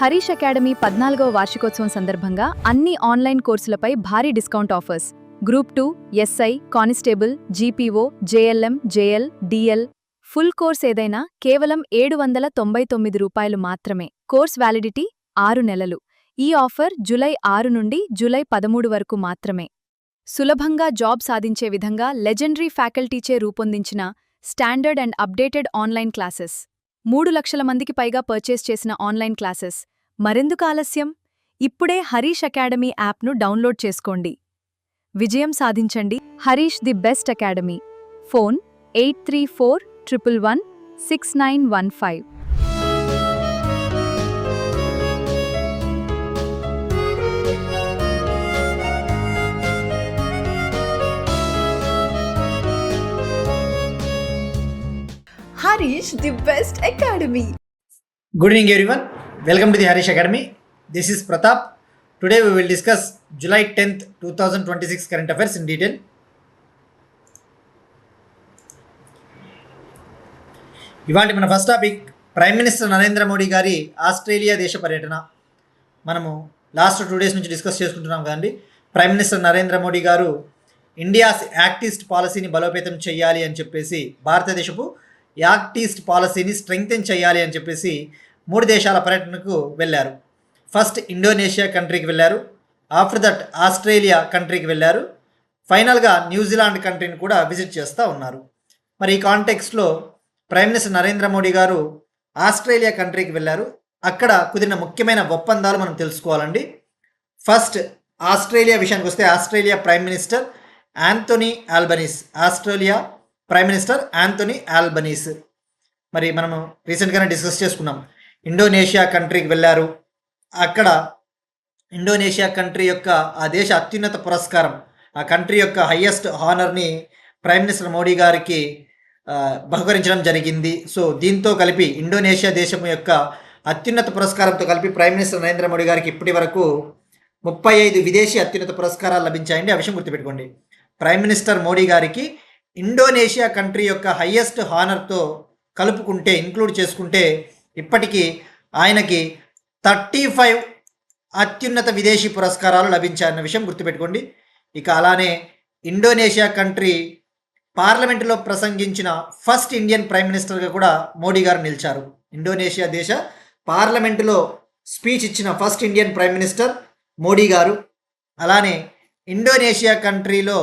Harish academy 14వ వార్షికోత్సవం సందర్భంగా అన్ని ఆన్లైన్ కోర్సులపై భారీ discount offers. Group 2, SI, constable, GPO, JLM, JL, DL full course ఏదైనా కేవలం రూ. 799 మాత్రమే. కోర్స్ వ్యాలిడిటీ 6 నెలలు. ఈ ఆఫర్ జూలై 6 నుండి జూలై 13 వరకు మాత్రమే. సులభంగా జాబ్ సాధించే విధంగా లెజెండరీ ఫ్యాకల్టీచే రూపొందించిన standard and updated online classes. 3 లక్షల మందికి పైగా పర్చేస్ చేసిన ఆన్లైన్ క్లాసెస్. మరెందుకు ఆలస్యం? ఇప్పుడే హరీష్ అకాడమీ యాప్ను డౌన్లోడ్ చేసుకోండి. విజయం సాధించండి. Harish the best academy. Phone 8341116915. Harish, the best academy. Good evening everyone. Welcome to the Harish Academy. This is Pratap. Today we will discuss July 10th, 2026 current affairs in detail. ఇవాళ మన first topic prime minister Narendra Modi గారి Australia దేశ పర్యటన. మనము last 2 days నుంచి discuss చేసుకుంటున్నాం కదండి. Prime minister Narendra Modi గారు ఇండియాస్ యాక్ట్ ఈస్ట్ పాలసీని బలోపేతం చేయాలి అని చెప్పేసి, భారతదేశపు యాక్ట్ ఈస్ట్ పాలసీని స్ట్రెంగ్తెన్ చేయాలి అని చెప్పేసి 3 దేశాల పర్యటనకు వెళ్ళారు. ఫస్ట్ ఇండోనేషియా కంట్రీకి వెళ్ళారు, ఆఫ్టర్ దట్ ఆస్ట్రేలియా కంట్రీకి వెళ్ళారు, ఫైనల్గా న్యూజిలాండ్ కంట్రీని కూడా విజిట్ చేస్తూ ఉన్నారు. మరి ఈ కాంటెక్స్ట్లో ప్రైమ్ మినిస్టర్ నరేంద్ర మోడీ గారు ఆస్ట్రేలియా కంట్రీకి వెళ్ళారు. అక్కడ కుదిరిన ముఖ్యమైన ఒప్పందాలు మనం తెలుసుకోవాలండి. ఫస్ట్ ఆస్ట్రేలియా విషయానికి వస్తే, Australia prime minister Anthony Albanese. Australia prime minister Anthony Albanese. మరి మనము రీసెంట్గానే డిస్కస్ చేసుకున్నాం. ఇండోనేషియా కంట్రీకి వెళ్ళారు. అక్కడ ఇండోనేషియా కంట్రీ యొక్క ఆ దేశ అత్యున్నత పురస్కారం, ఆ కంట్రీ యొక్క హయ్యెస్ట్ హానర్ని ప్రైమ్ మినిస్టర్ మోడీ గారికి బహుకరించడం జరిగింది. సో దీంతో కలిపి ఇండోనేషియా దేశం యొక్క అత్యున్నత పురస్కారంతో కలిపి ప్రైమ్ మినిస్టర్ నరేంద్ర మోడీ గారికి ఇప్పటి వరకు 35 విదేశీ అత్యున్నత పురస్కారాలు లభించాయండి. ఆ విషయం గుర్తుపెట్టుకోండి. ప్రైమ్ మినిస్టర్ మోడీ గారికి ఇండోనేషియా కంట్రీ యొక్క హయ్యెస్ట్ హానర్తో కలుపుకుంటే, ఇంక్లూడ్ చేసుకుంటే ఇప్పటికీ ఆయనకి 35 అత్యున్నత విదేశీ పురస్కారాలు లభించాయన్న విషయం గుర్తుపెట్టుకోండి. ఇక అలానే ఇండోనేషియా కంట్రీ పార్లమెంటులో ప్రసంగించిన ఫస్ట్ ఇండియన్ ప్రైమ్ మినిస్టర్గా కూడా మోడీ గారు నిలిచారు. ఇండోనేషియా దేశ పార్లమెంటులో స్పీచ్ ఇచ్చిన first Indian prime minister Modi గారు. అలానే ఇండోనేషియా కంట్రీలో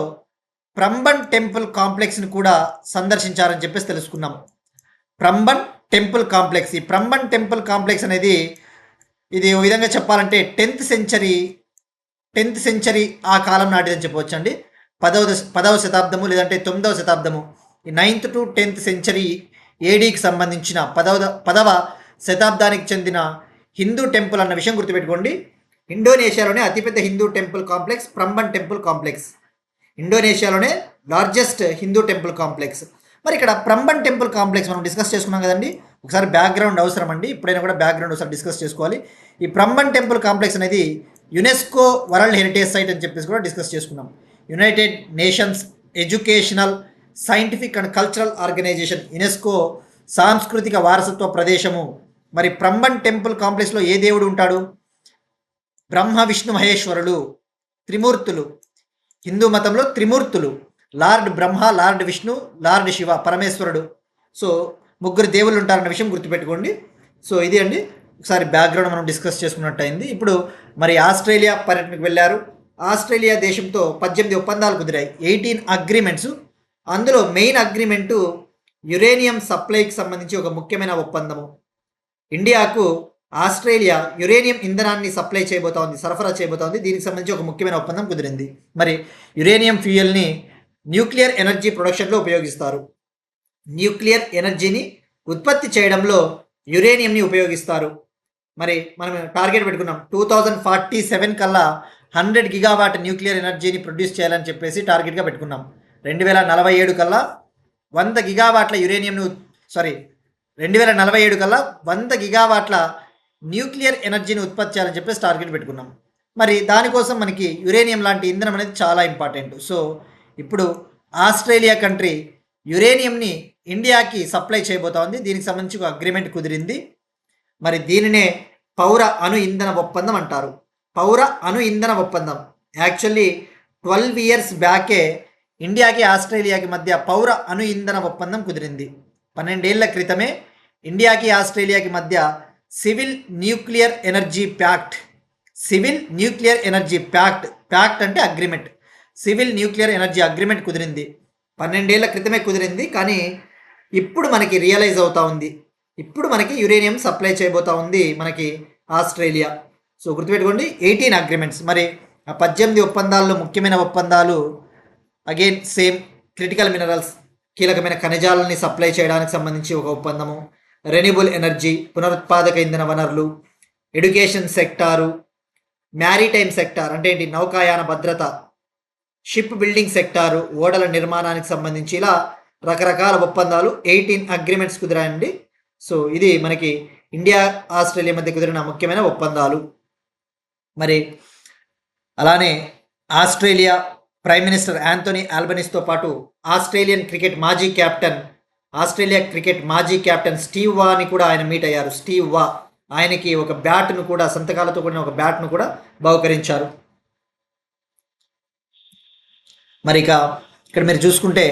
ప్రంబన్ టెంపుల్ కాంప్లెక్స్ని కూడా సందర్శించారని చెప్పేసి తెలుసుకున్నాం. ప్రంబన్ టెంపుల్ కాంప్లెక్స్. ఈ ప్రంబన్ టెంపుల్ కాంప్లెక్స్ అనేది, ఇది ఓ విధంగా చెప్పాలంటే 10th సెంచరీ ఆ కాలం నాటిదని చెప్పవచ్చు అండి. 10వ శతాబ్దము లేదంటే 9వ శతాబ్దము, ఈ 9th to 10th సెంచరీ ఏడీకి సంబంధించిన 10వ శతాబ్దానికి చెందిన హిందూ టెంపుల్ అన్న విషయం గుర్తుపెట్టుకోండి. ఇండోనేషియాలోనే అతిపెద్ద Hindu temple complex Prambanan temple complex. ఇండోనేషియాలోనే లార్జెస్ట్ హిందూ టెంపుల్ కాంప్లెక్స్. మరి ఇక్కడ ప్రంబన్ టెంపుల్ కాంప్లెక్స్ మనం డిస్కస్ చేసుకున్నాం కదండి. ఒకసారి బ్యాక్గ్రౌండ్ అవసరం అండి, ఇప్పుడైనా కూడా బ్యాక్గ్రౌండ్ ఒకసారి డిస్కస్ చేసుకోవాలి. ఈ ప్రంబన్ టెంపుల్ కాంప్లెక్స్ అనేది యునెస్కో వరల్డ్ హెరిటేజ్ సైట్ అని చెప్పేసి కూడా డిస్కస్ చేసుకున్నాం. United nations educational, scientific and cultural organisation, UNESCO సాంస్కృతిక వారసత్వ ప్రదేశము. మరి ప్రంబన్ టెంపుల్ కాంప్లెక్స్లో ఏ దేవుడు ఉంటాడు? బ్రహ్మ విష్ణు మహేశ్వరులు, త్రిమూర్తులు. హిందూ మతంలో త్రిమూర్తులు, లార్డ్ బ్రహ్మ, లార్డ్ విష్ణు, లార్డ్ శివ, పరమేశ్వరుడు. సో 3 దేవుళ్ళు ఉంటారన్న విషయం గుర్తుపెట్టుకోండి. సో ఇది అండి, ఒకసారి బ్యాక్గ్రౌండ్ మనం డిస్కస్ చేసుకున్నట్టు అయింది. ఇప్పుడు మరి ఆస్ట్రేలియా పర్యటనకు వెళ్ళారు. ఆస్ట్రేలియా దేశంతో 18 ఒప్పందాలు కుదిరాయి, 18 అగ్రిమెంట్స్. అందులో మెయిన్ అగ్రిమెంటు యురేనియం సప్లైకి సంబంధించి ఒక ముఖ్యమైన ఒప్పందము. ఇండియాకు ఆస్ట్రేలియా యురేనియం ఇంధనాన్ని సరఫరా చేయబోతోంది. దీనికి సంబంధించి ఒక ముఖ్యమైన ఒప్పందం కుదిరింది. మరి యురేనియం ఫ్యూయల్ని న్యూక్లియర్ ఎనర్జీ ప్రొడక్షన్లో ఉపయోగిస్తారు. న్యూక్లియర్ ఎనర్జీని ఉత్పత్తి చేయడంలో యురేనియంని ఉపయోగిస్తారు. మరి మనం టార్గెట్ పెట్టుకున్నాం, 2047 కల్లా 100 గిగావాట్ న్యూక్లియర్ ఎనర్జీని ప్రొడ్యూస్ చేయాలని చెప్పేసి టార్గెట్గా పెట్టుకున్నాం. 2047 కల్లా 100 గిగావాట్ల యురేనియంను 2047 కల్లా 100 గిగావాట్ల న్యూక్లియర్ ఎనర్జీని ఉత్పత్తి చేయాలని చెప్పేసి టార్గెట్ పెట్టుకున్నాం. మరి దానికోసం మనకి యురేనియం లాంటి ఇంధనం అనేది చాలా ఇంపార్టెంట్. సో ఇప్పుడు ఆస్ట్రేలియా కంట్రీ యురేనియంని ఇండియాకి సప్లై చేయబోతా ఉంది. దీనికి సంబంధించి ఒక అగ్రిమెంట్ కుదిరింది. మరి దీనినే పౌర అణు ఇంధన ఒప్పందం అంటారు. పౌర అణు ఇంధన ఒప్పందం యాక్చువల్లీ 12 ఇయర్స్ బ్యాకే ఇండియాకి ఆస్ట్రేలియాకి మధ్య పౌర అణు ఇంధన ఒప్పందం కుదిరింది. 12 ఏళ్ల క్రితమే ఇండియాకి ఆస్ట్రేలియాకి మధ్య civil nuclear energy pact pact అంటే agreement, civil nuclear energy agreement కుదిరింది. 12 ఏళ్ల క్రితమే కుదిరింది, కానీ ఇప్పుడు మనకి రియలైజ్ అవుతా ఉంది. ఇప్పుడు మనకి యురేనియం సప్లై చేయబోతా ఉంది మనకి ఆస్ట్రేలియా. సో గుర్తుపెట్టుకోండి, 18 అగ్రిమెంట్స్. మరి ఆ 18 ఒప్పందాల్లో ముఖ్యమైన ఒప్పందాలు అగైన్ సేమ్. క్రిటికల్ మినరల్స్, కీలకమైన ఖనిజాలని సప్లై చేయడానికి సంబంధించి ఒక ఒప్పందము, రెన్యూబుల్ ఎనర్జీ, పునరుత్పాదక ఇంధన వనరులు, ఎడ్యుకేషన్ సెక్టారు, మ్యారిటైమ్ సెక్టార్ అంటే ఏంటి, నౌకాయాన భద్రత, షిప్ బిల్డింగ్ సెక్టారు, ఓడల నిర్మాణానికి సంబంధించి ఇలా రకరకాల ఒప్పందాలు 18 అగ్రిమెంట్స్ కుదిరాయండి. సో ఇది మనకి ఇండియా ఆస్ట్రేలియా మధ్య కుదిరిన ముఖ్యమైన ఒప్పందాలు. మరి అలానే ఆస్ట్రేలియా ప్రైమ్ మినిస్టర్ యాంథోనీ ఆల్బనీస్తో పాటు ఆస్ట్రేలియా క్రికెట్ మాజీ కెప్టెన్ స్టీవ్ వాని కూడా ఆయన మీట్ అయ్యారు. స్టీవ్ వా ఆయనకి ఒక బ్యాట్ను కూడా, సంతకాలతో కూడిన ఒక బ్యాట్ను కూడా బహుకరించారు. మరి ఇక్కడ మీరు చూసుకుంటే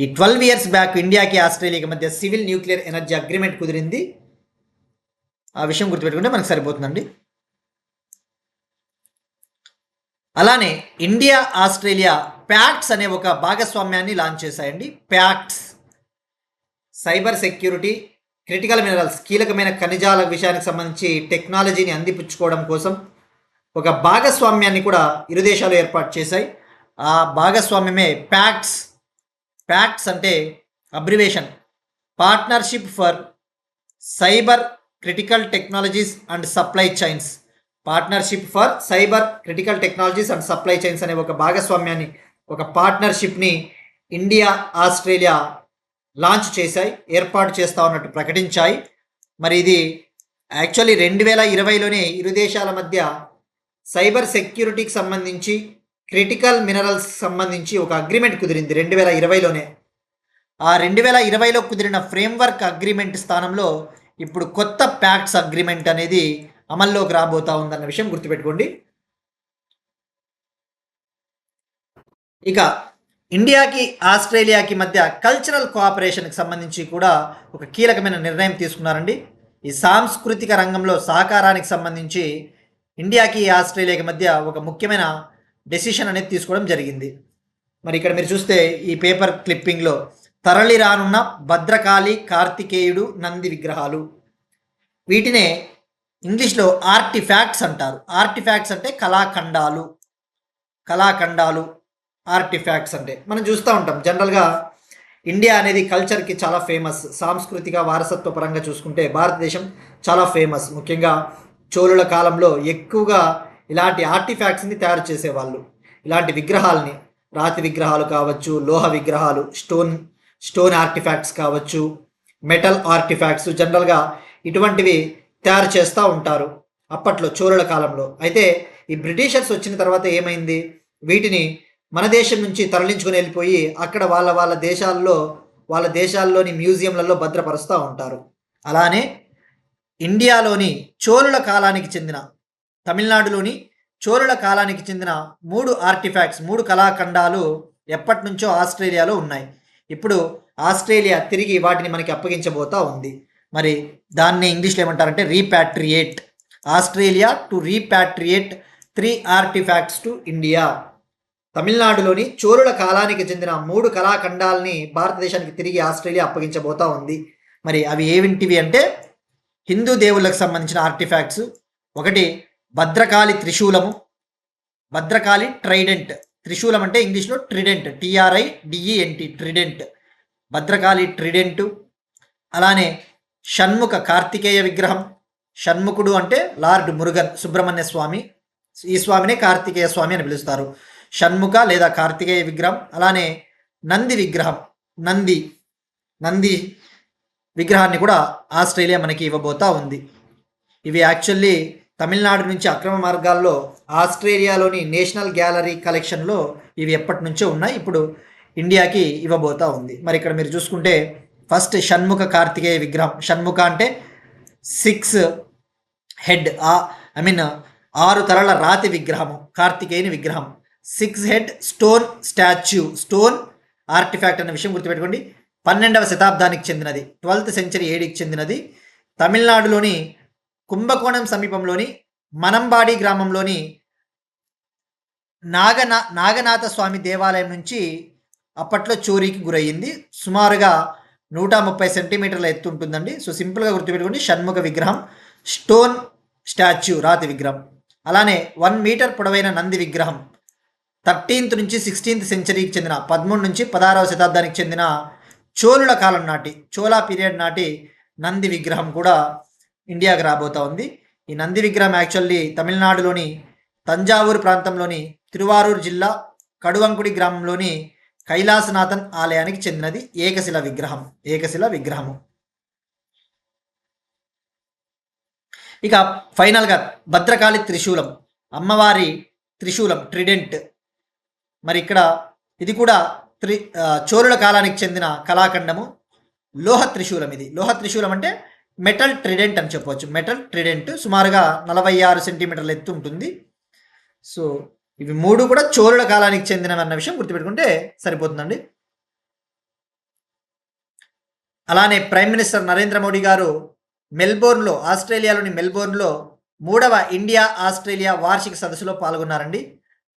ఈ 12 ఇయర్స్ బ్యాక్ ఇండియాకి ఆస్ట్రేలియాకి మధ్య సివిల్ న్యూక్లియర్ ఎనర్జీ అగ్రిమెంట్ కుదిరింది. ఆ విషయం గుర్తుపెట్టుకుంటే మనకు సరిపోతుందండి. అలానే ఇండియా ఆస్ట్రేలియా ప్యాక్ట్స్ అనే ఒక భాగస్వామ్యాన్ని లాంచ్ చేశాయండి. Pacts cyber security, critical minerals, కీలకమైన ఖనిజాల విషయానికి సంబంధించి టెక్నాలజీని అందిపుచ్చుకోవడం కోసం ఒక భాగస్వామ్యాన్ని కూడా ఇరు దేశాలు ఏర్పాటు చేశాయి. ఆ భాగస్వామ్యమే ప్యాక్ట్స్. ప్యాక్ట్స్ అంటే abbreviation, partnership for cyber critical technologies and supply chains. అనే ఒక భాగస్వామ్యాన్ని, ఒక పార్ట్నర్షిప్ని ఇండియా ఆస్ట్రేలియా లాంచ్ చేశాయి, ఏర్పాటు చేస్తా ఉన్నట్టు ప్రకటించాయి. మరి ఇది యాక్చువల్లీ 2020లోనే ఇరు దేశాల మధ్య సైబర్ సెక్యూరిటీకి సంబంధించి, క్రిటికల్ మినరల్స్ సంబంధించి ఒక అగ్రిమెంట్ కుదిరింది 2020లోనే. ఆ 2020లో కుదిరిన ఫ్రేమ్వర్క్ అగ్రిమెంట్ స్థానంలో ఇప్పుడు కొత్త ప్యాక్ట్స్ అగ్రిమెంట్ అనేది అమల్లోకి రాబోతా ఉందన్న విషయం గుర్తుపెట్టుకోండి. ఇక ఇండియాకి ఆస్ట్రేలియాకి మధ్య కల్చరల్ కోఆపరేషన్కి సంబంధించి కూడా ఒక కీలకమైన నిర్ణయం తీసుకున్నారండి. ఈ సాంస్కృతిక రంగంలో సహకారానికి సంబంధించి ఇండియాకి ఆస్ట్రేలియాకి మధ్య ఒక ముఖ్యమైన డెసిషన్ అనేది తీసుకోవడం జరిగింది. మరి ఇక్కడ మీరు చూస్తే ఈ పేపర్ క్లిప్పింగ్లో తరలి రానున్న భద్రకాళి, కార్తికేయుడు, నంది విగ్రహాలు, వీటినే ఇంగ్లీష్లో ఆర్టిఫాక్ట్స్ అంటారు. ఆర్టిఫాక్ట్స్ అంటే కళాఖండాలు. ఆర్టిఫాక్ట్స్ అంటే మనం చూస్తూ ఉంటాం జనరల్గా ఇండియా అనేది కల్చర్కి చాలా ఫేమస్. సాంస్కృతిక వారసత్వ పరంగా చూసుకుంటే భారతదేశం చాలా ఫేమస్. ముఖ్యంగా చోళుల కాలంలో ఎక్కువగా ఇలాంటి ఆర్టిఫాక్ట్స్ని తయారు చేసేవాళ్ళు. ఇలాంటి విగ్రహాలని, రాతి విగ్రహాలు కావచ్చు, లోహ విగ్రహాలు, స్టోన్ ఆర్టిఫాక్ట్స్ కావచ్చు, మెటల్ ఆర్టిఫాక్ట్స్, జనరల్గా ఇటువంటివి తయారు చేస్తూ ఉంటారు అప్పట్లో చోళుల కాలంలో. అయితే ఈ బ్రిటిషర్స్ వచ్చిన తర్వాత ఏమైంది, వీటిని మన దేశం నుంచి తరలించుకొని వెళ్ళిపోయి అక్కడ వాళ్ళ దేశాల్లోని మ్యూజియంలలో భద్రపరుస్తూ ఉంటారు. అలానే ఇండియాలోని చోళుల కాలానికి చెందిన, తమిళనాడులోని చోళుల కాలానికి చెందిన 3 ఆర్టిఫాక్ట్స్, 3 కళాఖండాలు ఎప్పటి నుంచో ఆస్ట్రేలియాలో ఉన్నాయి. ఇప్పుడు ఆస్ట్రేలియా తిరిగి వాటిని మనకి అప్పగించబోతా ఉంది. మరి దాన్ని ఇంగ్లీష్లో ఏమంటారంటే repatriate. Australia to repatriate 3 artifacts to India. తమిళనాడులోని చోళుల కాలానికి చెందిన 3 కళాఖండాలని భారతదేశానికి తిరిగి ఆస్ట్రేలియా అప్పగించబోతా ఉంది. మరి అవి ఏమిటివి అంటే హిందూ దేవుళ్ళకు సంబంధించిన ఆర్టిఫాక్ట్స్. ఒకటి భద్రకాళి త్రిశూలము, భద్రకాళి ట్రైడెంట్. త్రిశూలం అంటే ఇంగ్లీష్లో ట్రిడెంట్, TRIDENT, ట్రిడెంట్, భద్రకాళి ట్రిడెంటు. అలానే షణ్ముఖ కార్తికేయ విగ్రహం. షణ్ముఖుడు అంటే లార్డ్ మురుగన్, సుబ్రహ్మణ్య స్వామి. ఈ స్వామినే కార్తికేయ స్వామి అని పిలుస్తారు. షణ్ముఖ లేదా కార్తికేయ విగ్రహం. అలానే నంది విగ్రహం, నంది విగ్రహాన్ని కూడా ఆస్ట్రేలియా మనకి ఇవ్వబోతా ఉంది. ఇవి యాక్చువల్లీ తమిళనాడు నుంచి అక్రమ మార్గాల్లో ఆస్ట్రేలియాలోని నేషనల్ గ్యాలరీ కలెక్షన్లో ఇవి ఎప్పటి నుంచో ఉన్నాయి, ఇప్పుడు ఇండియాకి ఇవ్వబోతా ఉంది. మరి ఇక్కడ మీరు చూసుకుంటే ఫస్ట్ షణ్ముఖ కార్తికేయ విగ్రహం. షణ్ముఖ అంటే 6 హెడ్ ఆరు తలల రాతి విగ్రహము కార్తికేయుని విగ్రహం. 6 head stone statue, stone artefact అనే విషయం గుర్తుపెట్టుకోండి. 12వ శతాబ్దానికి చెందినది, 12th సెంచరీ ఏడికి చెందినది. తమిళనాడులోని కుంభకోణం సమీపంలోని మనంబాడి గ్రామంలోని నాగనాథ స్వామి దేవాలయం నుంచి అప్పట్లో చోరీకి గురయ్యింది. సుమారుగా 130 సెంటీమీటర్ల ఎత్తు ఉంటుందండి. సో సింపుల్గా గుర్తుపెట్టుకోండి, షణ్ముఖ విగ్రహం, స్టోన్ స్టాచ్యూ రాతి విగ్రహం. అలానే 1 మీటర్ పొడవైన నంది విగ్రహం 13th నుంచి 16th సెంచరీకి చెందిన 13 నుంచి 16వ శతాబ్దానికి చెందిన చోళుల కాలం నాటి, చోళా పీరియడ్ నాటి నంది విగ్రహం కూడా ఇండియాకి రాబోతా ఉంది. ఈ నంది విగ్రహం యాక్చువల్లీ తమిళనాడులోని తంజావూరు ప్రాంతంలోని తిరువారూరు జిల్లా కడువంకుడి గ్రామంలోని కైలాసనాథన్ ఆలయానికి చెందినది. ఏకశిల విగ్రహము. ఇక ఫైనల్గా భద్రకాళి త్రిశూలం, అమ్మవారి త్రిశూలం ట్రిడెంట్. మరి ఇక్కడ ఇది కూడా చోళుల కాలానికి చెందిన కళాఖండము. లోహ త్రిశూలం, ఇది లోహ త్రిశూలం అంటే మెటల్ ట్రిడెంట్ అని చెప్పవచ్చు. మెటల్ ట్రిడెంట్ సుమారుగా 46 సెంటీమీటర్ల ఎత్తు ఉంటుంది. సో ఇవి 3 కూడా చోళుల కాలానికి చెందినవి అన్న విషయం గుర్తుపెట్టుకుంటే సరిపోతుందండి. అలానే ప్రైమ్ మినిస్టర్ నరేంద్ర మోడీ గారు మెల్బోర్న్లో, ఆస్ట్రేలియాలోని మెల్బోర్న్లో 3వ ఇండియా ఆస్ట్రేలియా వార్షిక సదస్సులో పాల్గొన్నారండి.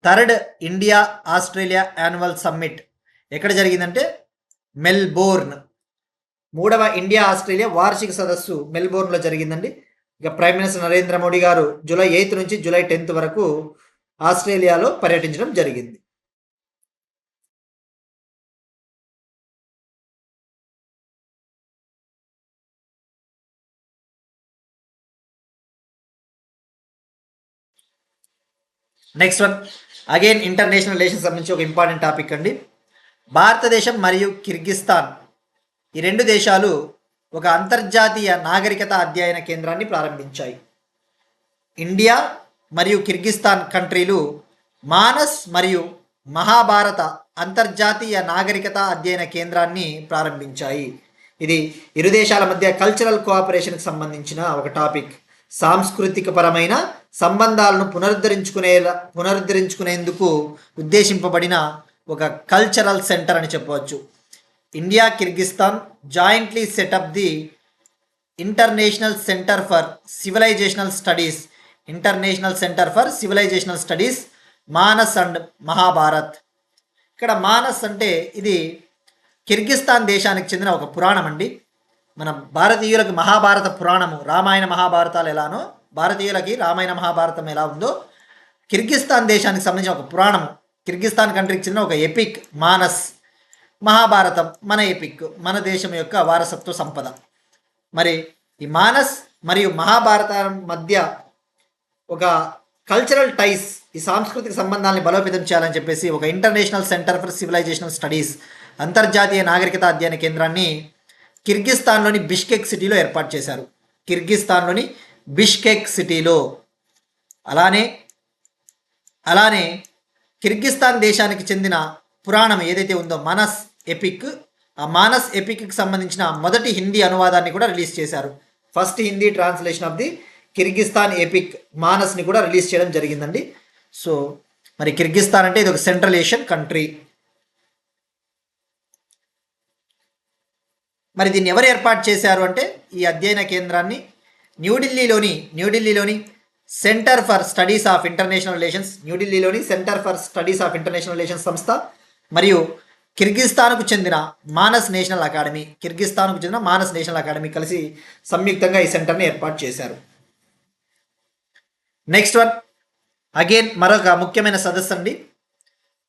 3rd India Australia annual summit ఎక్కడ జరిగిందంటే మెల్బోర్న్. 3వ ఇండియా ఆస్ట్రేలియా వార్షిక సదస్సు మెల్బోర్న్లో జరిగిందండి. ఇక ప్రైమ్ మినిస్టర్ నరేంద్ర మోడీ గారు జూలై 8 నుంచి జూలై 10 వరకు ఆస్ట్రేలియాలో పర్యటించడం జరిగింది. Next one again international relations సంబంధించి ఒక ఇంపార్టెంట్ టాపిక్ అండి. భారతదేశం మరియు కిర్గిస్తాన్ ఈ 2 దేశాలు ఒక అంతర్జాతీయ నాగరికత అధ్యయన కేంద్రాన్ని ప్రారంభించాయి. ఇండియా మరియు కిర్గిస్తాన్ కంట్రీలు మానస్ మరియు మహాభారత అంతర్జాతీయ నాగరికత అధ్యయన కేంద్రాన్ని ప్రారంభించాయి. ఇది ఇరు దేశాల మధ్య కల్చరల్ కోఆపరేషన్కి సంబంధించిన ఒక టాపిక్. సాంస్కృతిక పరమైన సంబంధాలను పునరుద్ధరించుకునేందుకు ఉద్దేశింపబడిన ఒక కల్చరల్ సెంటర్ అని చెప్పవచ్చు. India Kyrgyzstan jointly setup the international centre for civilisational studies Manas and Mahabharat. ఇక్కడ మానస్ అంటే ఇది కిర్గిస్తాన్ దేశానికి చెందిన ఒక పురాణం అండి. మన భారతీయులకి మహాభారత పురాణము, రామాయణ మహాభారతాలు ఎలానో భారతీయులకి రామాయణ మహాభారతం ఎలా ఉందో కిర్గిస్తాన్ దేశానికి సంబంధించిన ఒక పురాణము, కిర్గిస్తాన్ కంట్రీకి చెందిన ఒక ఎపిక్ మానస్. మహాభారతం మన ఎపిక్, మన దేశం యొక్క వారసత్వ సంపద. మరి ఈ మానస్ మరియు మహాభారతం మధ్య ఒక కల్చరల్ టైస్, ఈ సాంస్కృతిక సంబంధాలని బలోపేతం చేయాలని చెప్పేసి ఒక international centre for civilisational studies అంతర్జాతీయ నాగరికత అధ్యయన కేంద్రాన్ని కిర్గిస్తాన్లోని బిష్కెక్ సిటీలో ఏర్పాటు చేశారు. కిర్గిస్తాన్లోని బిష్కెక్ సిటీలో. అలానే కిర్గిస్తాన్ దేశానికి చెందిన పురాణం ఏదైతే ఉందో మానస్ ఎపిక్, ఆ మానస్ ఎపిక్కి సంబంధించిన మొదటి హిందీ అనువాదాన్ని కూడా రిలీజ్ చేశారు. First Hindi translation of the Kyrgyzstan epic మానస్ని కూడా రిలీజ్ చేయడం జరిగిందండి. సో మరి కిర్గిస్తాన్ అంటే ఇది ఒక సెంట్రల్ ఏషియన్ కంట్రీ. మరి దీన్ని ఎవరు ఏర్పాటు చేశారు అంటే ఈ అధ్యయన కేంద్రాన్ని న్యూఢిల్లీలోని centre for studies of international relations సంస్థ మరియు కిర్గిస్తాన్కు చెందిన మానస్ నేషనల్ అకాడమీ కలిసి సంయుక్తంగా ఈ సెంటర్ని ఏర్పాటు చేశారు. నెక్స్ట్ వన్ అగైన్ మరొక ముఖ్యమైన సదస్సు అండి.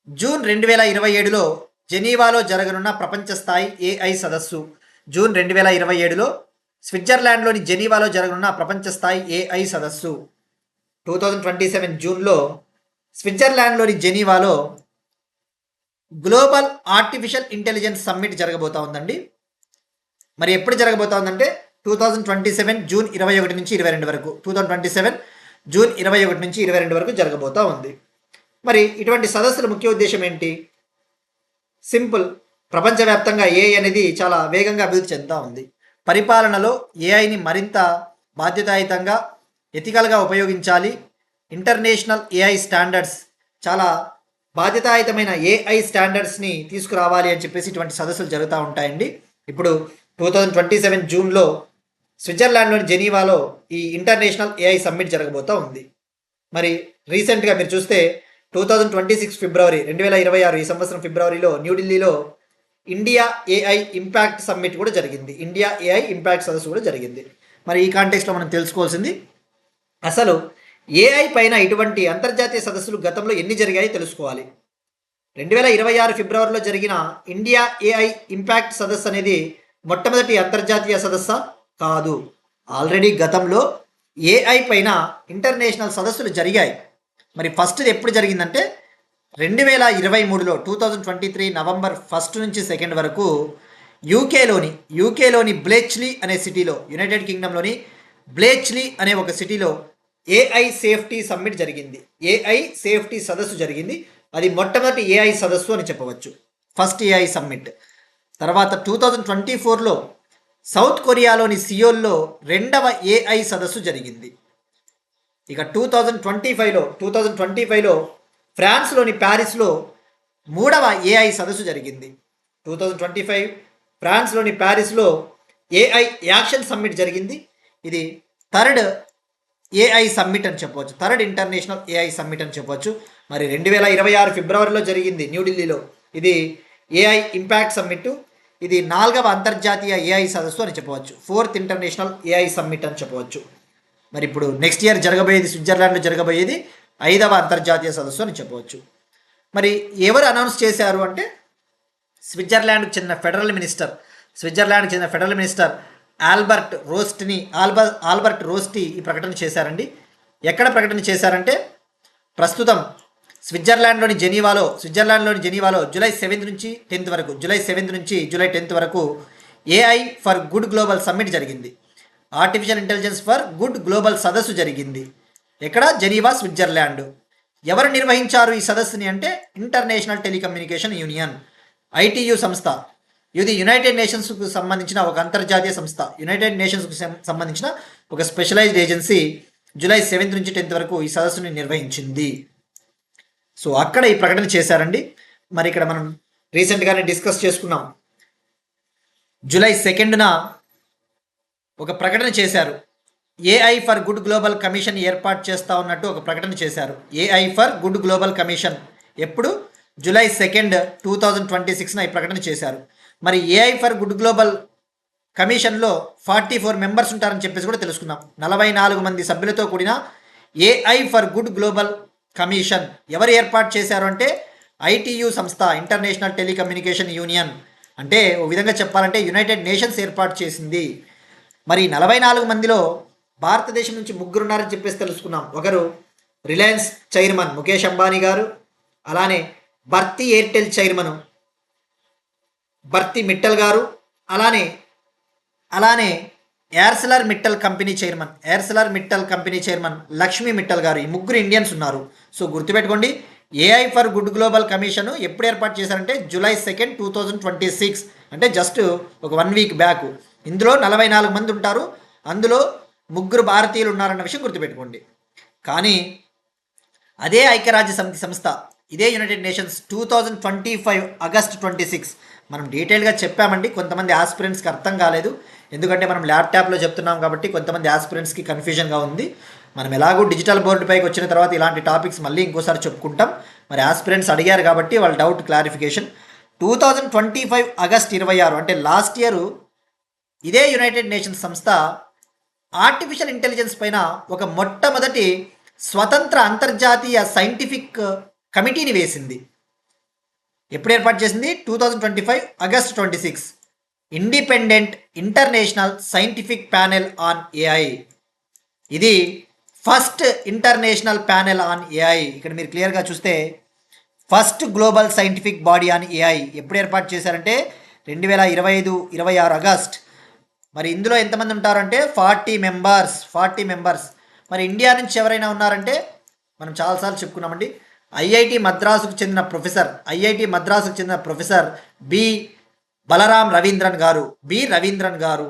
జూన్ 2027లో జెనీవాలో జరగనున్న ప్రపంచ స్థాయి ఏఐ సదస్సు. జూన్ 2027లో స్విట్జర్లాండ్లోని జెనీవాలో జరగనున్న ప్రపంచ స్థాయి ఏఐ సదస్సు. 2027 జూన్లో స్విట్జర్లాండ్లోని జెనీవాలో గ్లోబల్ ఆర్టిఫిషియల్ ఇంటెలిజెన్స్ సమ్మిట్ జరగబోతా ఉందండి. మరి ఎప్పుడు జరగబోతా ఉందంటే 2027 జూన్ 21 నుంచి 22 వరకు 2027 జూన్ 21 నుంచి 22 వరకు జరగబోతా ఉంది. మరి ఇటువంటి సదస్సుల ముఖ్య ఉద్దేశం ఏంటి? సింపుల్, ప్రపంచవ్యాప్తంగా ఏఐ అనేది చాలా వేగంగా అభివృద్ధి చెందుతూ ఉంది. పరిపాలనలో ఏఐని మరింత బాధ్యతాయుతంగా ఎథికల్గా ఉపయోగించాలి. ఇంటర్నేషనల్ ఏఐ స్టాండర్డ్స్, చాలా బాధ్యతాయుతమైన ఏఐ స్టాండర్డ్స్ని తీసుకురావాలి అని చెప్పేసి ఇటువంటి సదస్సులు జరుగుతూ ఉంటాయండి. ఇప్పుడు 2027 జూన్లో స్విట్జర్లాండ్లోని జెనీవాలో ఈ ఇంటర్నేషనల్ ఏఐ సమ్మిట్ జరగబోతూ ఉంది. మరి రీసెంట్గా మీరు చూస్తే 2026 ఫిబ్రవరి 2026 ఈ సంవత్సరం ఫిబ్రవరిలో న్యూఢిల్లీలో ఇండియా ఏఐ ఇంపాక్ట్ సమ్మిట్ కూడా జరిగింది. ఇండియా ఏఐ ఇంపాక్ట్ సదస్సు కూడా జరిగింది. మరి ఈ కాంటెక్స్లో మనం తెలుసుకోవాల్సింది, అసలు ఏఐ పైన ఇటువంటి అంతర్జాతీయ సదస్సులు గతంలో ఎన్ని జరిగాయో తెలుసుకోవాలి. 2026 ఫిబ్రవరిలో జరిగిన ఇండియా ఏఐ ఇంపాక్ట్ సదస్సు అనేది మొట్టమొదటి అంతర్జాతీయ సదస్సు కాదు. ఆల్రెడీ గతంలో ఏఐ పైన ఇంటర్నేషనల్ సదస్సులు జరిగాయి. మరి ఫస్ట్ది ఎప్పుడు జరిగిందంటే 2023లో 2023 నవంబర్ 1 నుంచి 2 వరకు యూకేలోని బ్లేచ్లీ అనే సిటీలో, యునైటెడ్ కింగ్డమ్లోని బ్లేచ్లీ అనే ఒక సిటీలో ఏఐ సేఫ్టీ సమ్మిట్ జరిగింది. ఏఐ సేఫ్టీ సదస్సు జరిగింది. అది మొట్టమొదటి ఏఐ సదస్సు అని చెప్పవచ్చు, ఫస్ట్ ఏఐ సమ్మిట్. తర్వాత 2024లో సౌత్ కొరియాలోని సియోల్లో రెండవ ఏఐ సదస్సు జరిగింది. ఇక 2025లో ఫ్రాన్స్లోని ప్యారిస్లో మూడవ ఏఐ సదస్సు జరిగింది. 2025 ఫ్రాన్స్లోని ప్యారిస్లో ఏఐ యాక్షన్ సమ్మిట్ జరిగింది. ఇది థర్డ్ ఏఐ సమ్మిట్ అని చెప్పవచ్చు, థర్డ్ ఇంటర్నేషనల్ ఏఐ సమ్మిట్ అని చెప్పవచ్చు. మరి 2026 ఫిబ్రవరిలో జరిగింది న్యూఢిల్లీలో, ఇది ఏఐ ఇంపాక్ట్ సమ్మిట్. ఇది 4వ అంతర్జాతీయ ఏఐ సదస్సు అని చెప్పవచ్చు, 4th ఇంటర్నేషనల్ ఏఐ సమ్మిట్ అని చెప్పవచ్చు. మరి ఇప్పుడు నెక్స్ట్ ఇయర్ జరగబోయేది, స్విట్జర్లాండ్లో జరగబోయేది 5వ అంతర్జాతీయ సదస్సు అని చెప్పవచ్చు. మరి ఎవరు అనౌన్స్ చేశారు అంటే స్విట్జర్లాండ్కి చెందిన ఫెడరల్ మినిస్టర్ ఆల్బర్ట్ రోస్టీ ఈ ప్రకటన చేశారండి. ఎక్కడ ప్రకటన చేశారంటే ప్రస్తుతం స్విట్జర్లాండ్లోని జెనీవాలో జూలై 7 నుంచి 10 వరకు AI for good global summit జరిగింది. Artificial intelligence for good global సదస్సు జరిగింది. ఎక్కడ? Geneva, Switzerland. ఎవరు నిర్వహించారు ఈ సదస్సుని అంటే ఇంటర్నేషనల్ టెలికమ్యూనికేషన్ యూనియన్, ITU సంస్థ. ఇది యునైటెడ్ నేషన్స్కు సంబంధించిన ఒక అంతర్జాతీయ సంస్థ, యునైటెడ్ నేషన్స్కు సంబంధించిన ఒక స్పెషలైజ్డ్ ఏజెన్సీ. జూలై 7 నుంచి 10 వరకు ఈ సదస్సుని నిర్వహించింది. సో అక్కడ ఈ ప్రకటన చేశారండి. మరి ఇక్కడ మనం రీసెంట్గానే డిస్కస్ చేసుకున్నాం. జూలై 2న ఒక ప్రకటన చేశారు, AI for good global commission ఏర్పాటు చేస్తూ ఉన్నట్టు ఒక ప్రకటన చేశారు. AI for good global commission ఎప్పుడు? జూలై 2, 2026న ఈ ప్రకటన చేశారు. మరి ఏఐ ఫర్ గుడ్ గ్లోబల్ కమిషన్లో 44 మెంబర్స్ ఉంటారని చెప్పేసి కూడా తెలుసుకున్నాం. 44 మంది సభ్యులతో కూడిన AI for good global commission ఎవరు ఏర్పాటు చేశారు అంటే ITU సంస్థ, ఇంటర్నేషనల్ టెలికమ్యూనికేషన్ యూనియన్. అంటే ఓ విధంగా చెప్పాలంటే యునైటెడ్ నేషన్స్ ఏర్పాటు చేసింది. మరి 44 మందిలో భారతదేశం నుంచి 3 ఉన్నారని చెప్పేసి తెలుసుకున్నాం. ఒకరు రిలయన్స్ చైర్మన్ ముఖేష్ అంబానీ గారు, అలానే భర్తీ ఎయిర్టెల్ చైర్మన్ భర్తీ మిట్టల్ గారు, అలానే Aircel Mittal company chairman Lakshmi Mittal గారు. ఈ 3 ఇండియన్స్ ఉన్నారు. సో గుర్తుపెట్టుకోండి, AI for good global commission ఎప్పుడు ఏర్పాటు చేశారంటే జూలై 2, 2026, అంటే జస్ట్ ఒక 1 వీక్ బ్యాక్. ఇందులో 44 మంది ఉంటారు. అందులో 3 భారతీయులు ఉన్నారన్న విషయం గుర్తుపెట్టుకోండి. కానీ అదే ఐక్యరాజ్య సమితి సంస్థ, ఇదే యునైటెడ్ నేషన్స్ 2025 ఆగస్ట్ 26 మనం డీటెయిల్గా చెప్పామండి. కొంతమంది ఆస్పిరెంట్స్కి అర్థం కాలేదు, ఎందుకంటే మనం ల్యాప్టాప్లో చెప్తున్నాం కాబట్టి కొంతమంది ఆస్పిరెంట్స్కి కన్ఫ్యూజన్గా ఉంది. మనం ఎలాగో డిజిటల్ బోర్డు పైకి వచ్చిన తర్వాత ఇలాంటి టాపిక్స్ మళ్ళీ ఇంకోసారి చెప్పుకుంటాం. మరి ఆస్పిరెంట్స్ అడిగారు కాబట్టి వాళ్ళ డౌట్ క్లారిఫికేషన్. 2025 ఆగస్ట్ 26 అంటే లాస్ట్ ఇయర్ ఇదే యునైటెడ్ నేషన్స్ సంస్థ ఆర్టిఫిషియల్ ఇంటెలిజెన్స్ పైన ఒక మొట్టమొదటి స్వతంత్ర అంతర్జాతీయ సైంటిఫిక్ కమిటీని వేసింది. ఎప్పుడు ఏర్పాటు చేసింది? 2025 August 26, independent international scientific panel on AI. ఇది first international panel on AI. ఇక్కడ మీరు క్లియర్గా చూస్తే first global scientific body on AI ఎప్పుడు ఏర్పాటు చేశారంటే 2025-26 ఆగస్ట్. మరి ఇందులో ఎంతమంది ఉంటారంటే 40 మెంబర్స్. మరి ఇండియా నుంచి ఎవరైనా ఉన్నారంటే మనం చాలాసార్లు చెప్పుకున్నామండి, ఐఐటి మద్రాసుకు చెందిన ప్రొఫెసర్ బి రవీంద్రన్ గారు.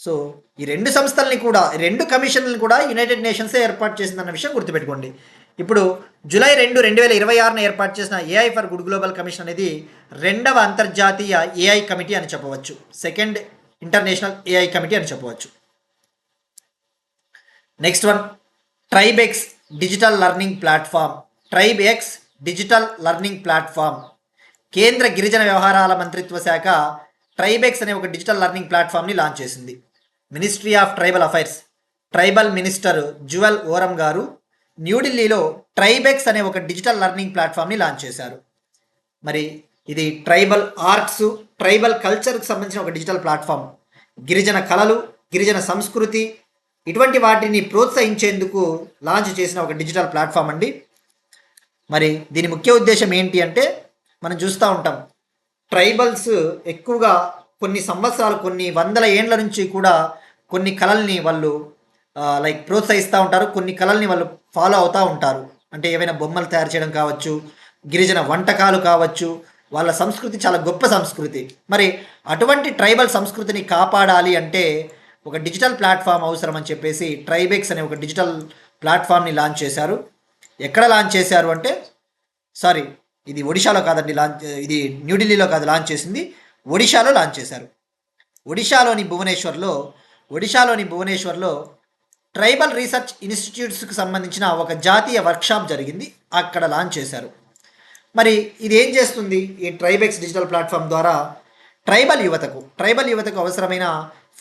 సో ఈ రెండు సంస్థల్ని కూడా, రెండు కమిషన్లను కూడా యునైటెడ్ నేషన్సే ఏర్పాటు చేసిందన్న విషయం గుర్తుపెట్టుకోండి. ఇప్పుడు జూలై 2, 2026న ఏర్పాటు చేసిన AI for good global commission అనేది 2వ అంతర్జాతీయ ఏఐ కమిటీ అని చెప్పవచ్చు. సెకండ్ ఇంటర్నేషనల్ ఏఐ కమిటీ అని చెప్పవచ్చు. Next one, Tribex digital learning platform. Tribex digital learning platform. కేంద్ర గిరిజన వ్యవహారాల మంత్రిత్వ శాఖ ట్రైబెక్స్ అనే ఒక డిజిటల్ లెర్నింగ్ ప్లాట్ఫామ్ని లాంచ్ చేసింది. Ministry of tribal affairs tribal minister Jual Oram గారు న్యూఢిల్లీలో ట్రైబెక్స్ అనే ఒక డిజిటల్ లెర్నింగ్ ప్లాట్ఫామ్ని లాంచ్ చేశారు. మరి ఇది ట్రైబల్ ఆర్ట్స్, ట్రైబల్ కల్చర్కి సంబంధించిన ఒక డిజిటల్ ప్లాట్ఫామ్. గిరిజన కళలు, గిరిజన సంస్కృతి ఇటువంటి వాటిని ప్రోత్సహించేందుకు లాంచ్ చేసిన ఒక డిజిటల్ ప్లాట్ఫామ్ అండి. మరి దీని ముఖ్య ఉద్దేశం ఏంటి అంటే, మనం చూస్తూ ఉంటాం ట్రైబల్స్ ఎక్కువగా కొన్ని సంవత్సరాలు, కొన్ని వందల ఏండ్ల నుంచి కూడా కొన్ని కళల్ని వాళ్ళు ప్రోత్సహిస్తూ ఉంటారు. కొన్ని కళల్ని వాళ్ళు ఫాలో అవుతూ ఉంటారు. అంటే ఏవైనా బొమ్మలు తయారు చేయడం కావచ్చు, గిరిజన వంటకాలు కావచ్చు. వాళ్ళ సంస్కృతి చాలా గొప్ప సంస్కృతి. మరి అటువంటి ట్రైబల్ సంస్కృతిని కాపాడాలి అంటే ఒక డిజిటల్ ప్లాట్ఫామ్ అవసరం అని చెప్పేసి ట్రైబెక్స్ అనే ఒక డిజిటల్ ప్లాట్ఫామ్ని లాంచ్ చేశారు. ఎక్కడ లాంచ్ చేశారు అంటే, సారీ, ఇది ఒడిశాలో కాదండి ఇది న్యూఢిల్లీలో కాదు లాంచ్ చేసింది, ఒడిశాలో లాంచ్ చేశారు. ఒడిశాలోని భువనేశ్వర్లో ట్రైబల్ రీసెర్చ్ ఇన్స్టిట్యూట్స్కి సంబంధించిన ఒక జాతీయ వర్క్షాప్ జరిగింది. అక్కడ లాంచ్ చేశారు. మరి ఇది ఏం చేస్తుంది? ఈ ట్రైబెక్స్ డిజిటల్ ప్లాట్ఫామ్ ద్వారా ట్రైబల్ యువతకు అవసరమైన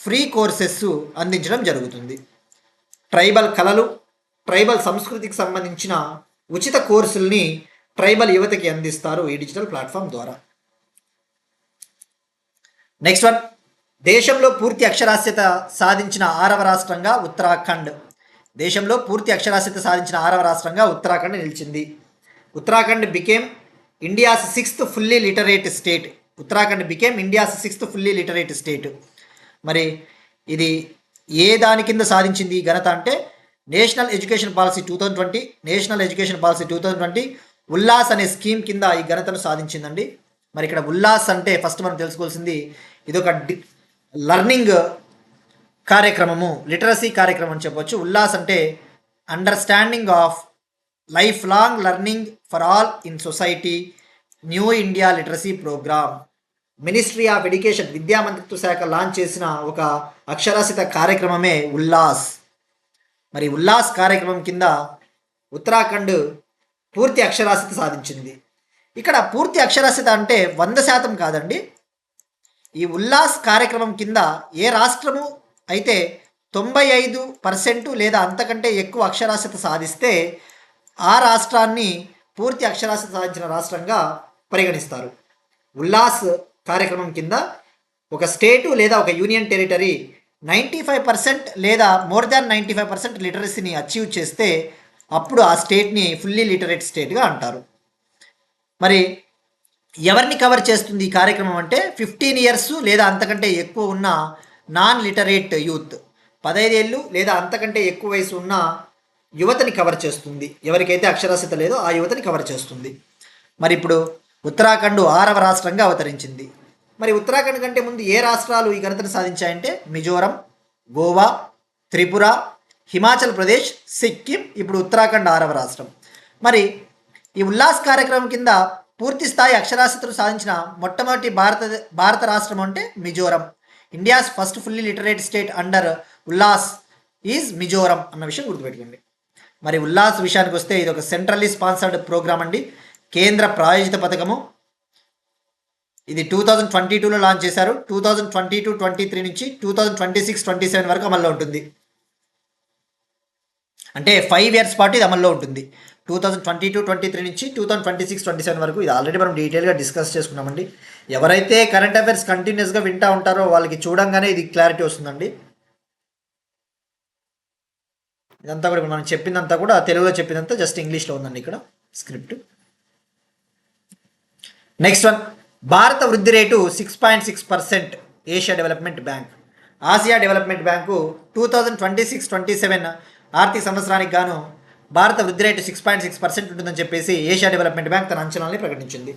ఫ్రీ కోర్సెస్ అందించడం జరుగుతుంది. ట్రైబల్ కళలు, ట్రైబల్ సంస్కృతికి సంబంధించిన ఉచిత కోర్సుల్ని ట్రైబల్ యువతకి అందిస్తారు ఈ డిజిటల్ ప్లాట్ఫామ్ ద్వారా. నెక్స్ట్ వన్, దేశంలో పూర్తి అక్షరాస్యత సాధించిన 6వ రాష్ట్రంగా ఉత్తరాఖండ్. దేశంలో పూర్తి అక్షరాస్యత సాధించిన 6వ రాష్ట్రంగా ఉత్తరాఖండ్ నిలిచింది. Uttarakhand became India's 6th fully literate state. Uttarakhand became India's 6th fully literate state. మరి ఇది ఏ దాని కింద సాధించింది ఈ ఘనత అంటే, నేషనల్ ఎడ్యుకేషన్ పాలసీ 2020 ఉల్లాస్ అనే స్కీమ్ కింద ఈ ఘనతను సాధించిందండి. మరి ఇక్కడ ఉల్లాస్ అంటే ఫస్ట్ మనం తెలుసుకోవాల్సింది, ఇది ఒక లర్నింగ్ కార్యక్రమము, లిటరసీ కార్యక్రమం అని చెప్పవచ్చు. ఉల్లాస్ అంటే understanding of life long learning for all in society, new India literacy programme. Ministry of education, విద్యా మంత్రిత్వ శాఖ లాంచ్ చేసిన ఒక అక్షరాస్యత కార్యక్రమమే ఉల్లాస్. మరి ఉల్లాస్ కార్యక్రమం కింద ఉత్తరాఖండ్ పూర్తి అక్షరాస్యత సాధించింది. ఇక్కడ పూర్తి అక్షరాస్యత అంటే 100% కాదండి. ఈ ఉల్లాస్ కార్యక్రమం కింద ఏ రాష్ట్రము అయితే 95% లేదా అంతకంటే ఎక్కువ అక్షరాస్యత సాధిస్తే ఆ రాష్ట్రాన్ని పూర్తి అక్షరాస్యత సాధించిన రాష్ట్రంగా పరిగణిస్తారు. ఉల్లాస్ కార్యక్రమం కింద ఒక స్టేటు లేదా ఒక యూనియన్ టెరిటరీ 95% లేదా మోర్ దాన్ 95% లిటరసీని అచీవ్ చేస్తే అప్పుడు ఆ స్టేట్ని ఫుల్లీ లిటరేట్ స్టేట్గా అంటారు. మరి ఎవరిని కవర్ చేస్తుంది ఈ కార్యక్రమం అంటే, 15 years లేదా అంతకంటే ఎక్కువ ఉన్న నాన్ లిటరేట్ యూత్, 15 ఏళ్ళు లేదా అంతకంటే ఎక్కువ వయసు ఉన్న యువతని కవర్ చేస్తుంది. ఎవరికైతే అక్షరాస్యత లేదో ఆ యువతని కవర్ చేస్తుంది. మరి ఇప్పుడు ఉత్తరాఖండ్ 6వ రాష్ట్రంగా అవతరించింది. మరి ఉత్తరాఖండ్ కంటే ముందు ఏ రాష్ట్రాలు ఈ ఘనతను సాధించాయంటే, మిజోరం, గోవా, త్రిపుర, హిమాచల్ ప్రదేశ్, సిక్కిం. ఇప్పుడు ఉత్తరాఖండ్ 6వ రాష్ట్రం. మరి ఈ ఉల్లాస్ కార్యక్రమం కింద పూర్తి స్థాయి అక్షరాస్యతను సాధించిన మొట్టమొదటి భారత రాష్ట్రం అంటే Mizoram. India's first fully literate state under Ullas is Mizoram అన్న విషయం గుర్తుపెట్టుకోండి. మరి ఉల్లాస్ విషయానికి వస్తే ఇది ఒక సెంట్రల్లీ స్పాన్సర్డ్ ప్రోగ్రామ్ అండి, కేంద్ర ప్రాయోజిత పథకము. ఇది 2022లో లాంచ్ చేశారు. 2022-23 నుంచి 2026-27 వరకు అమల్లో ఉంటుంది. అంటే 5 years పాటు ఇది అమల్లో ఉంటుంది. 2022-23 నుంచి 2026-27 వరకు. ఇది ఆల్రెడీ మనం డీటెయిల్గా డిస్కస్ చేసుకున్నామండి. ఎవరైతే కరెంట్ అఫైర్స్ కంటిన్యూస్గా వింటూ ఉంటారో వాళ్ళకి చూడంగానే ఇది క్లారిటీ వస్తుందండి. ఇదంతా కూడా మనం చెప్పిందంతా కూడా తెలుగులో చెప్పిందంతా జస్ట్ ఇంగ్లీష్లో ఉందండి ఇక్కడ స్క్రిప్ట్. నెక్స్ట్ వన్, భారత వృద్ధి rate 6.6%. Asia development bank, Asia development bank 2026-27 ఆర్థిక సంవత్సరానికి గాను భారత వృద్ధి రేటు 6.6% ఉంటుందని చెప్పేసి ఏషియా డెవలప్మెంట్ బ్యాంక్ తన అంచనాలని ప్రకటించింది.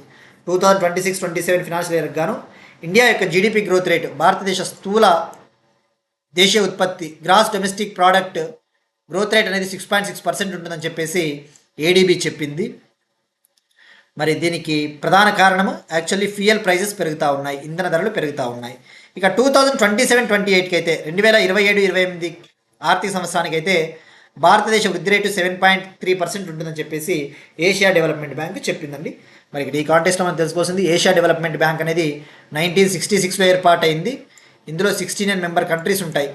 2026-27 ఫినాన్షియల్ ఇయర్కి గాను ఇండియా యొక్క జీడిపి గ్రోత్ రేటు, భారతదేశ స్థూల దేశీయ ఉత్పత్తి gross domestic product growth rate అనేది 6.6% ఉంటుందని చెప్పేసి ఏడీబీ చెప్పింది. మరి దీనికి ప్రధాన కారణము యాక్చువల్లీ ఫ్యూయల్ ప్రైజెస్ పెరుగుతూ ఉన్నాయి, ఇంధన ధరలు పెరుగుతూ ఉన్నాయి. ఇక 2027-28కి అయితే 2027-28 ఆర్థిక సంవత్సరానికి అయితే భారతదేశ వృద్ధి రేటు 7.3% ఉంటుందని చెప్పేసి ఏషియా డెవలప్మెంట్ బ్యాంక్ చెప్పిందండి. మరి ఇక్కడ ఈ కాంటెస్ట్లో మనం తెలుసుకోవాల్సింది ఏషియా డెవలప్మెంట్ బ్యాంక్ అనేది 1966లో ఏర్పాటైంది. ఇందులో 69 మెంబర్ కంట్రీస్ ఉంటాయి.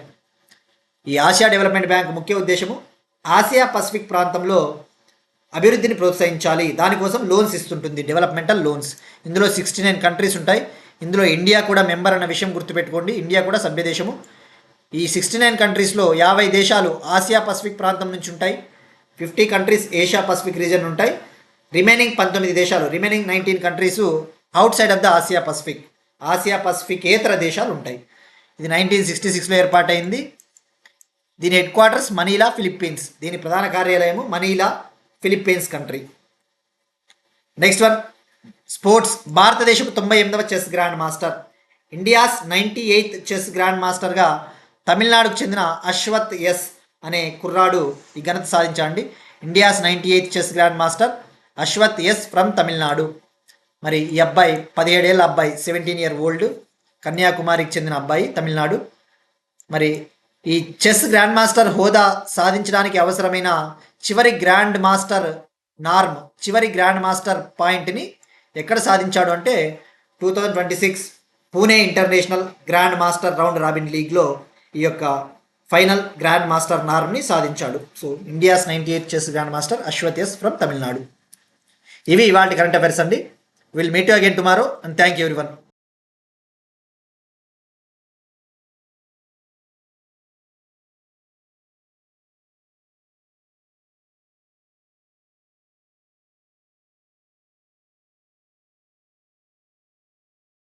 ఈ ఆసియా డెవలప్మెంట్ బ్యాంక్ ముఖ్య ఉద్దేశము ఆసియా పసిఫిక్ ప్రాంతంలో అభివృద్ధిని ప్రోత్సహించాలి, దానికోసం లోన్స్ ఇస్తుంటుంది, డెవలప్మెంటల్ లోన్స్. ఇందులో 69 కంట్రీస్ ఉంటాయి. ఇందులో ఇండియా కూడా మెంబర్ అన్న విషయం గుర్తుపెట్టుకోండి, ఇండియా కూడా సభ్యదేశము. ఈ 69 కంట్రీస్లో 50 దేశాలు ఆసియా పసిఫిక్ ప్రాంతం నుంచి ఉంటాయి, 50 కంట్రీస్ ఏషియా పసిఫిక్ రీజన్ ఉంటాయి, రిమైనింగ్ 19 దేశాలు, remaining 19 countries outside of the Asia Pacific ఏతర దేశాలు ఉంటాయి. ఇది 1966లో ఏర్పాటైంది. దీని హెడ్ క్వార్టర్స్ మనీలా, ఫిలిప్పీన్స్. దీని ప్రధాన కార్యాలయము Manila, Philippines country. Next one sports. భారతదేశపు 98వ chess grand master, India's 98th chess grand మాస్టర్గా తమిళనాడుకు చెందిన అశ్వత్ ఎస్ అనే కుర్రాడు ఈ ఘనత సాధించాండి. India's 98th chess grand master Ashwath yes from Tamil Nadu. మరి ఈ అబ్బాయి 17 ఏళ్ళ అబ్బాయి, 17 year old, కన్యాకుమారికి చెందిన అబ్బాయి, తమిళనాడు. మరి ఈ చెస్ గ్రాండ్ మాస్టర్ హోదా సాధించడానికి అవసరమైన చివరి గ్రాండ్ మాస్టర్ పాయింట్ని ఎక్కడ సాధించాడు అంటే 2026 Pune international grand master round robin లీగ్లో ఈ యొక్క ఫైనల్ గ్రాండ్ మాస్టర్ నార్మ్ని సాధించాడు. So India's 98th chess grand master Ashwath yes from Tamil Nadu. ఇవి ఇవాళ కరెంట్ అఫైర్స్ అండి. Will meet you again tomorrow and thank you everyone.